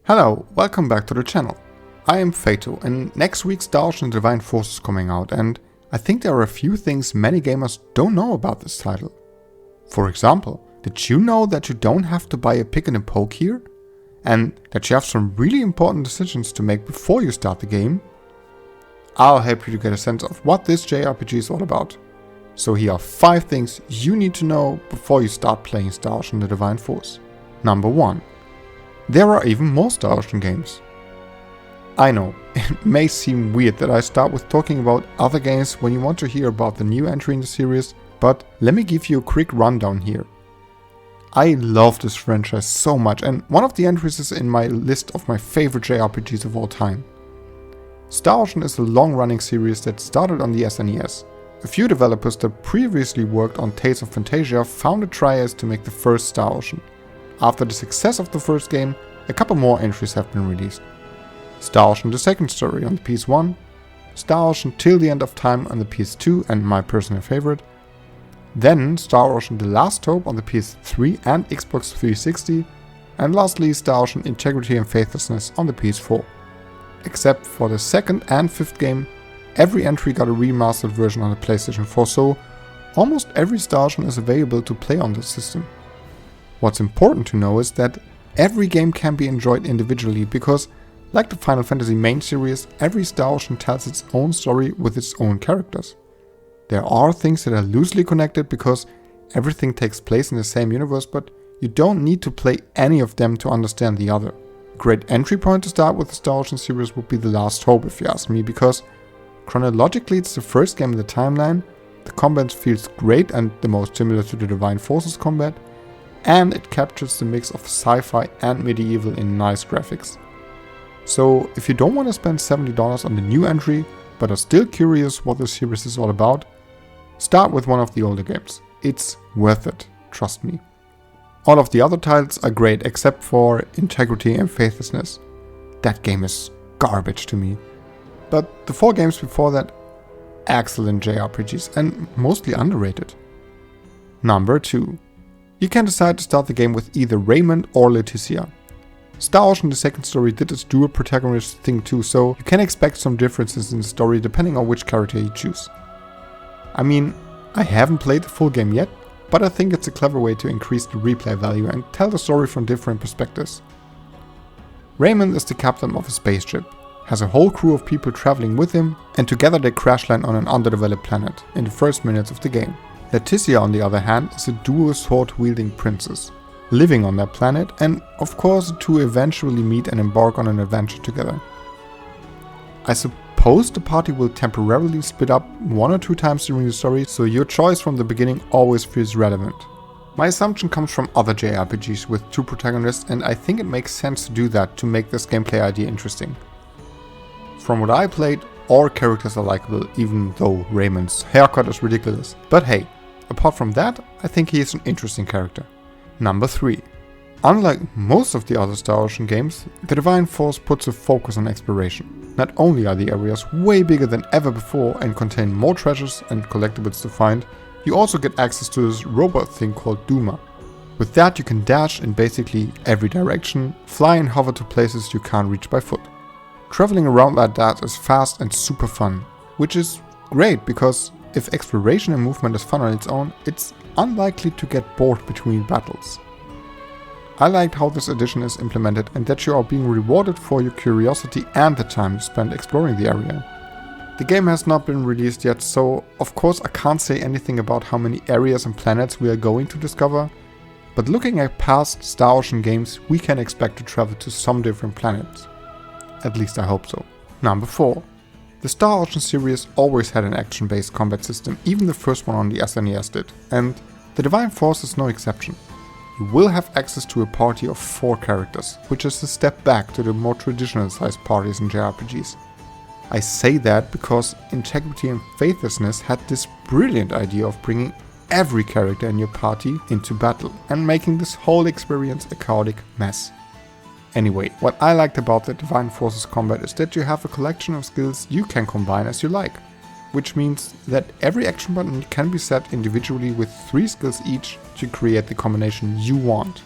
Hello, welcome back to the channel. I am Fato, and next week Star Ocean Divine Force is coming out, and I think there are a few things many gamers don't know about this title. For example, did you know that you don't have to buy a pick and a poke here? And that you have some really important decisions to make before you start the game? I'll help you to get a sense of what this JRPG is all about. So here are 5 things you need to know before you start playing Star Ocean the Divine Force. Number 1. There are even more Star Ocean games. I know, it may seem weird that I start with talking about other games when you want to hear about the new entry in the series, but let me give you a quick rundown here. I love this franchise so much, and one of the entries is in my list of my favorite JRPGs of all time. Star Ocean is a long-running series that started on the SNES. A few developers that previously worked on Tales of Phantasia founded Trias to make the first Star Ocean. After the success of the first game, a couple more entries have been released. Star Ocean The Second Story on the PS1, Star Ocean Till the End of Time on the PS2 and my personal favorite, then Star Ocean The Last Hope on the PS3 and Xbox 360, and lastly Star Ocean Integrity and Faithlessness on the PS4. Except for the second and fifth game, every entry got a remastered version on the PlayStation 4, so almost every Star Ocean is available to play on this system. What's important to know is that every game can be enjoyed individually because, like the Final Fantasy main series, every Star Ocean tells its own story with its own characters. There are things that are loosely connected because everything takes place in the same universe, but you don't need to play any of them to understand the other. A great entry point to start with the Star Ocean series would be The Last Hope if you ask me, because chronologically it's the first game in the timeline, the combat feels great and the most similar to the Divine Forces combat, and it captures the mix of sci-fi and medieval in nice graphics. So if you don't want to spend $70 on the new entry, but are still curious what the series is all about, start with one of the older games. It's worth it, trust me. All of the other titles are great except for Integrity and Faithlessness. That game is garbage to me. But the 4 games before that, excellent JRPGs and mostly underrated. Number 2. You can decide to start the game with either Raymond or Leticia. Star Ocean The Second Story did its dual protagonist thing too, so you can expect some differences in the story depending on which character you choose. I mean, I haven't played the full game yet, but I think it's a clever way to increase the replay value and tell the story from different perspectives. Raymond is the captain of a spaceship, has a whole crew of people traveling with him, and together they crash land on an underdeveloped planet in the first minutes of the game. Leticia, on the other hand, is a dual sword-wielding princess, living on that planet, and of course the two eventually meet and embark on an adventure together. I suppose the party will temporarily split up 1 or 2 times during the story, so your choice from the beginning always feels relevant. My assumption comes from other JRPGs with 2 protagonists, and I think it makes sense to do that to make this gameplay idea interesting. From what I played, all characters are likable, even though Raymond's haircut is ridiculous. But hey, apart from that, I think he is an interesting character. Number 3. Unlike most of the other Star Ocean games, the Divine Force puts a focus on exploration. Not only are the areas way bigger than ever before and contain more treasures and collectibles to find, you also get access to this robot thing called Duma. With that you can dash in basically every direction, fly and hover to places you can't reach by foot. Traveling around like that is fast and super fun, which is great because if exploration and movement is fun on its own, it's unlikely to get bored between battles. I liked how this addition is implemented and that you are being rewarded for your curiosity and the time you spend exploring the area. The game has not been released yet, so of course I can't say anything about how many areas and planets we are going to discover, but looking at past Star Ocean games, we can expect to travel to some different planets. At least I hope so. Number 4. The Star Ocean series always had an action-based combat system, even the first one on the SNES did, and the Divine Force is no exception. You will have access to a party of 4 characters, which is a step back to the more traditional sized parties in JRPGs. I say that because Integrity and Faithlessness had this brilliant idea of bringing every character in your party into battle and making this whole experience a chaotic mess. Anyway, what I liked about the Divine Forces combat is that you have a collection of skills you can combine as you like, which means that every action button can be set individually with 3 skills each to create the combination you want.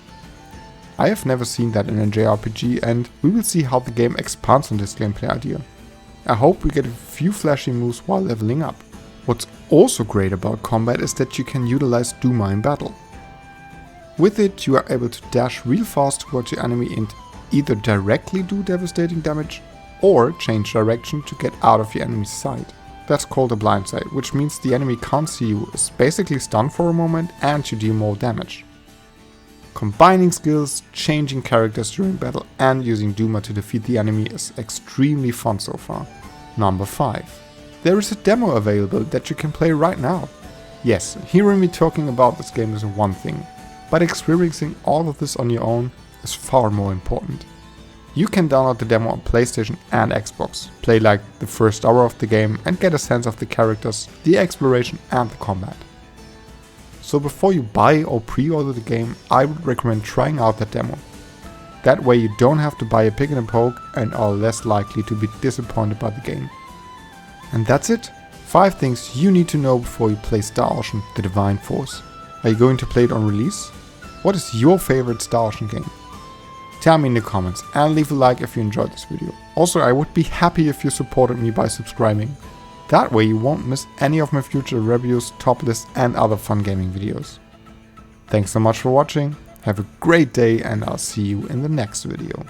I have never seen that in a JRPG, and we will see how the game expands on this gameplay idea. I hope we get a few flashy moves while leveling up. What's also great about combat is that you can utilize Duma in battle. With it, you are able to dash real fast towards your enemy and either directly do devastating damage or change direction to get out of your enemy's sight. That's called a blind sight, which means the enemy can't see you, is basically stunned for a moment, and you deal more damage. Combining skills, changing characters during battle and using Duma to defeat the enemy is extremely fun so far. Number 5. There is a demo available that you can play right now. Yes, hearing me talking about this game is one thing, but experiencing all of this on your own is far more important. You can download the demo on PlayStation and Xbox, play like the first hour of the game and get a sense of the characters, the exploration and the combat. So before you buy or pre-order the game, I would recommend trying out that demo. That way you don't have to buy a pick and poke and are less likely to be disappointed by the game. And that's it. 5 things you need to know before you play Star Ocean: The Divine Force. Are you going to play it on release? What is your favorite Star Ocean game? Tell me in the comments and leave a like if you enjoyed this video. Also, I would be happy if you supported me by subscribing. That way you won't miss any of my future reviews, top lists and other fun gaming videos. Thanks so much for watching, have a great day and I'll see you in the next video.